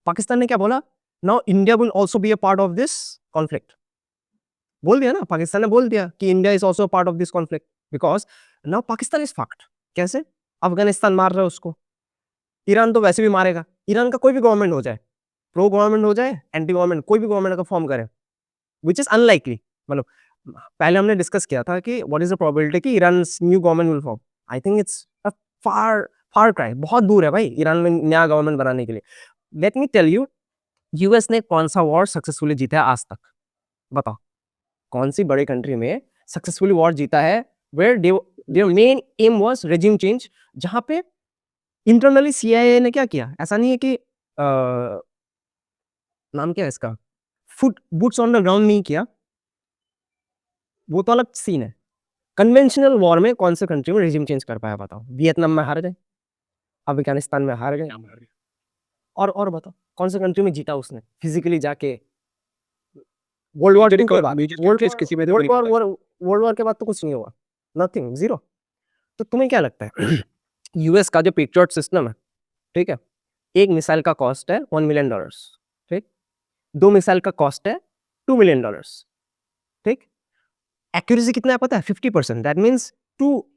पाकिस्तान ने क्या बोला, now India will also be a part of this conflict. बोल दिया ना, पाकिस्तान ने बोल दिया कि India is also part of this conflict, because now Pakistan is fucked. कैसे? अफगानिस्तान मार रहा है उसको, ईरान तो वैसे भी मारेगा। ईरान का कोई भी गवर्नमेंट हो जाए, प्रो गवर्नमेंट हो जाए, एंटी गवर्नमेंट, कोई भी गवर्नमेंट अगर फॉर्म करे, विच इज अनलाइकली, मतलब पहले हमने डिस्कस किया था कि व्हाट इज द प्रोबेबिलिटी कि Iran new government will form. I think it's a far far cry, बहुत दूर है भाई ईरान में नया गवर्नमेंट बनाने के लिए। Let me tell you, US ने कौन सा वॉर सक्सेसफुली जीता है आज तक? बताओ, कौन सी बड़ी कंट्री में सक्सेसफुली वॉर जीता है where their main aim was regime change, जहां पे इंटरनली सीआईए ने क्या किया? ऐसा नहीं है कि नाम क्या है इसका, foot boots on the ground नहीं किया, वो तो अलग सीन है। कन्वेंशनल वॉर में कौन से कंट्री में रेजिम चेंज कर पाया? बताओ। वियतनाम में हार गए, अफगानिस्तान में हार गए, और बताओ कौन से कंट्री में जीता उसने फिजिकली जाके? वर्ल्ड वॉर टू के बाद, वर्ल्ड वॉर के बाद तो कुछ नहीं हुआ, नथिंग, जीरो। तो तुम्हें क्या लगता है यूएस का जो पेट्रियट सिस्टम है, ठीक है, एक मिसाइल का कॉस्ट है $1 मिलियन, ठीक, 2 मिसाइल का कॉस्ट है $2 मिलियन, ठीक, एक्यूरेसी कितना है पता है? 50%। That means to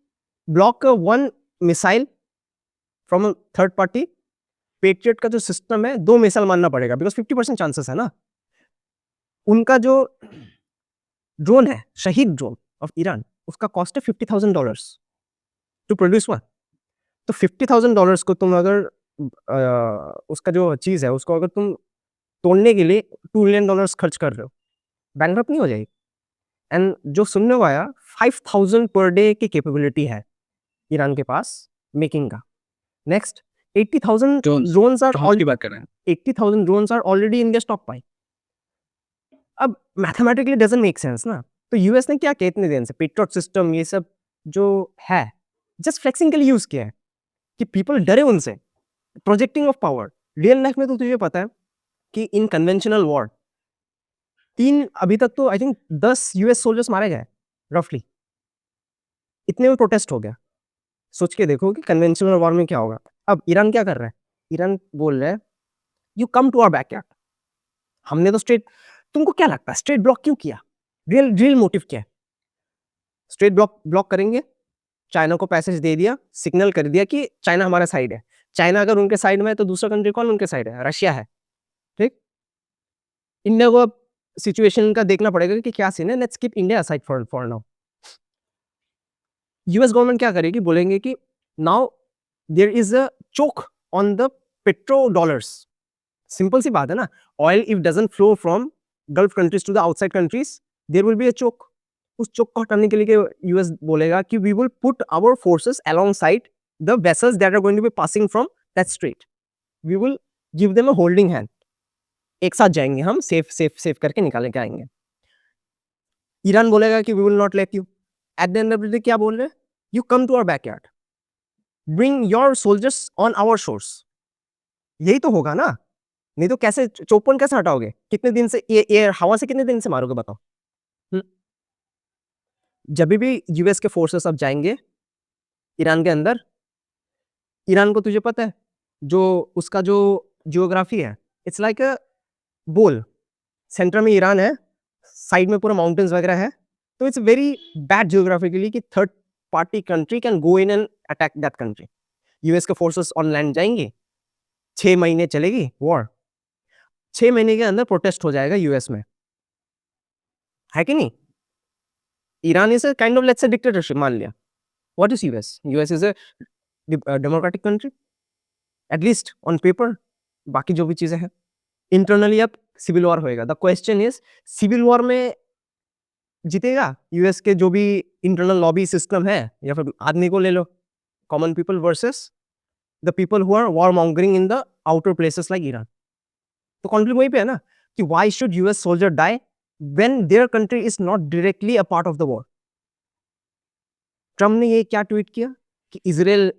block one missile from a third party, Patriot का जो सिस्टम है 2 मिसाइल मारना पड़ेगा, बिकॉज 50% चांसेस है ना। उनका जो ड्रोन है, शहीद ड्रोन ऑफ ईरान, उसका कॉस्ट है $50,000 टू प्रोड्यूस वन। तो $50,000 को तुम अगर उसका जो चीज है उसको अगर तुम तोड़ने के लिए $2 मिलियन खर्च कर रहे हो, बैंकरप्ट नहीं हो जाएगी? एंड जो सुनने को आया 5,000 पर डे की कैपेबिलिटी है ईरान के पास मेकिंग का। नेक्स्ट, 80,000 ड्रोन्स आर की बात कर रहे हैं, 80,000 drones are already in the stockpile. अब मैथमेटिकली डजंट मेक सेंस ना। तो यूएस ने क्या किया इतने दिन से? पेट्रियट सिस्टम ये सब जो है जस्ट फ्लेक्सिंग के लिए यूज किया है कि पीपल डरे उनसे, projecting of power. Real life में तो तुझे पता है कि इन कन्वेंशनल वॉर 3 अभी तक तो आई थिंक 10 यूएस सोल्जर्स मारे गए रफली, इतने में प्रोटेस्ट हो गया। सोच के देखो कि कन्वेंशनल वॉर में क्या होगा। अब ईरान क्या कर रहा है? ईरान बोल रहा है you come to our backyard. हमने तो स्ट्रेट, तुमको क्या लगता है स्ट्रेट ब्लॉक क्यों किया? रियल रियल मोटिव क्या है? स्ट्रेट ब्लॉक करेंगे, चाइना को पैसेज दे दिया, सिग्नल कर दिया कि चाइना हमारा साइड है। चाइना अगर उनके साइड में है तो दूसरा कंट्री कौन उनके साइड है? रशिया है, ठीक। इंडिया को सिचुएशन का देखना पड़ेगा कि क्या सीन है। Let's keep India aside for now. US government क्या करेगी? बोलेंगे कि now there is a choke on the petro dollars. Simple सी बात है ना, oil if doesn't flow from gulf countries to the outside countries, there will be a choke. उस choke को हटाने के लिए यूएस बोलेगा कि we will put our forces alongside the vessels that are going to be passing from that strait. We will give them a holding hand, एक साथ जाएंगे हम, सेफ सेफ सेफ करके निकाल के आएंगे। ईरान बोलेगा कि we will not let you. At the end of the day क्या बोल रहे हैं? You come to our backyard, bring your soldiers on our shores. यही तो होगा ना, नहीं तो कैसे चौपन कैसे हटाओगे? कितने दिन से ये हवा से कितने दिन से मारोगे बताओ? जब भी यूएस के फोर्सेस अब जाएंगे ईरान के अंदर, ईरान को तुझे पता है जो उसका जो जियोग्राफी है, इट्स लाइक अ बोल। सेंटर में ईरान है, साइड में पूरा माउंटेन्स वगैरह है, तो इट्स वेरी बैड जियोग्राफिकली कि third party country can go in and attack that country. US के फोर्सेस ऑन लैंड जाएंगे, 6 महीने चलेगी वॉर, 6 महीने के अंदर प्रोटेस्ट हो जाएगा यूएस में, है कि नहीं? Iran is a kind of let's say dictatorship मान लिया। What is US? US is a democratic country, at least on paper. बाकी जो भी चीजें हैं, इंटरनली अब सिविल वॉर होएगा। The question is civil war में जीतेगा यूएस के जो भी इंटरनल लॉबी सिस्टम है, या फिर आदमी को ले लो, common people versus the people who are war mongering in the outer places like Iran. तो कॉन्फ्लिक्ट वहीं पे है ना कि why should US soldier die when their country is not directly a part of the war. Trump ने ये क्या tweet किया कि Israel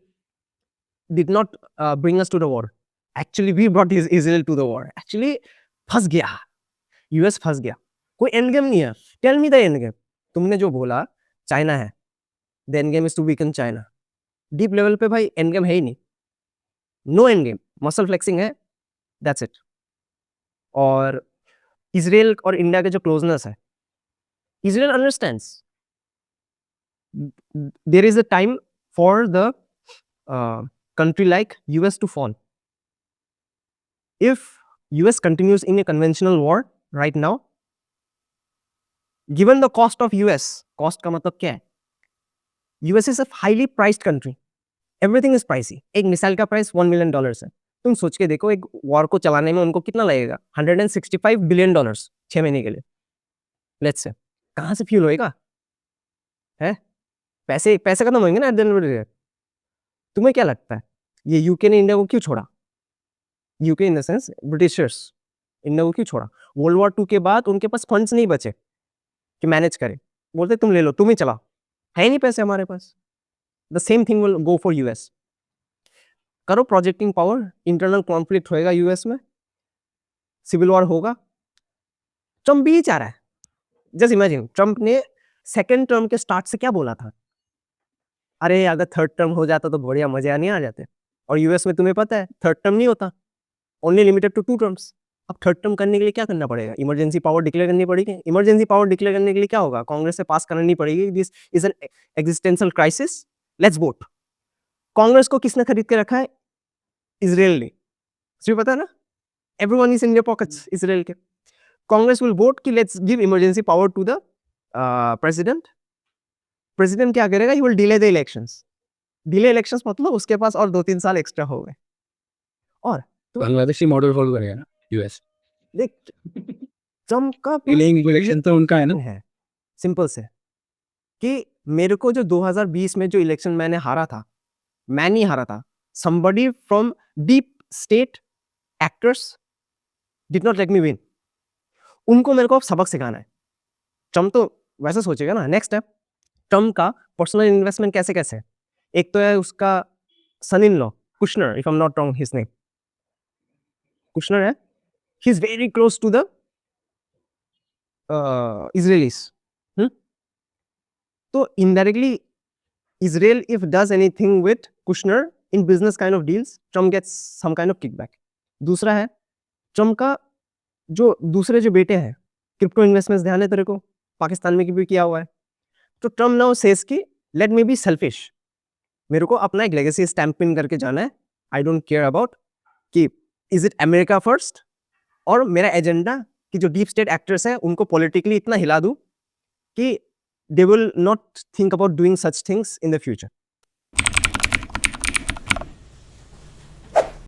did not bring us to the war, actually we brought Israel to the war. Actually फंस गया, US फंस गया। कोई एंड गेम नहीं है। Tell me the end game. तुमने जो बोला चाइना है, the end game is to weaken China. Deep level पे भाई एंड गेम है ही नहीं, no end game, muscle flexing है, दैट्स इट। और इजराइल और इंडिया के जो क्लोजनेस है, Israel understands there is a time for the country like US to fall. If US continues in a conventional war right now, given the cost of US, cost का मतलब क्या है? US is a highly priced country. Everything is pricey. एक missile का price $1 million है. तुम सोच के देखो एक वॉर को चलाने में उनको कितना लगेगा? $165 बिलियन 6 महीने के लिए. लेट्स से कहाँ से फ्यूल होएगा? है पैसे पैसे खत्म होंगे ना eight the end of the day. तुम्हें क्या लगता है ये यूके ने इंडिया को क्यों छोड़ा? UK in the sense Britishers India को क्यों छोड़ा? वर्ल्ड वॉर 2 के बाद उनके पास फंड्स नहीं बचे कि मैनेज करे. बोलते तुम ले लो, तुम ही चलाओ, है नहीं पैसे हमारे पास. The same thing will go for US. करो प्रोजेक्टिंग पावर, इंटरनल कॉन्फ्लिक्ट होएगा यूएस में, सिविल वॉर होगा. ट्रम्प भी चाह रहा है. जस्ट इमेजिन, ट्रम्प ने सेकेंड टर्म के स्टार्ट से क्या बोला था? अरे अगर थर्ड टर्म हो जाता तो बढ़िया मजे नहीं आ जाते. और यूएस में तुम्हें पता है थर्ड टर्म नहीं होता, ओनली लिमिटेड टू 2 टर्म्स. अब थर्ड टर्म करने के लिए क्या करना पड़ेगा? इमरजेंसी पावर डिक्लेयर करनी पड़ेगी. इमरजेंसी पावर डिक्लेयर करने के लिए क्या होगा? कांग्रेस से पास करनी पड़ेगी. This is an existential crisis, let's vote. Congress को किसने खरीद के रखा है? इजराइल ने. सिर्फ पता है ना, everyone is in your pockets. Israel के कांग्रेस विल वोट कि let's give emergency power to the president. President क्या करेगा? He will delay the elections. Delay elections मतलब उसके पास और 2-3 साल एक्स्ट्रा हो गए. और बांग्लादेशी मॉडल फॉलो करेगा ना यूएस. देख ट्रम्प का डिलेइंग इलेक्शन तो उनका है ना. है सिंपल से कि मेरे को जो 2020 में जो इलेक्शन मैंने हारा था, मैं नहीं हारा था. somebody from deep state actors did not let me win. उनको मेरे को अब सबक सिखाना है. ट्रम्प तो वैसे सोचेगा ना. नेक्स्ट स्टेप, ट्रम्प का पर्सनल इन्वेस्टमेंट कैसे कैसे है. एक तो है उसका son in law Kushner, if I am not wrong his name, Kushner है. He is very close to the Israelis. तो indirectly Israel if does anything with Kushner in business kind of deals, Trump gets some kind of kickback. दूसरा है Trump का जो दूसरे जो बेटे हैं, क्रिप्टो इन्वेस्टमेंट्स ध्यान है तेरे को, पाकिस्तान में भी किया हुआ है. तो ट्रम्प नाउ सेज कि लेट मी बी सेल्फिश, मेरे को अपना एक लेगेसी स्टैंप इन करके जाना है. आई डोंट केयर अबाउट कि इज इट अमेरिका फर्स्ट, और मेरा एजेंडा कि जो डीप स्टेट एक्टर्स हैं उनको पॉलिटिकली इतना हिला दूं कि they will not think about doing such things in the future.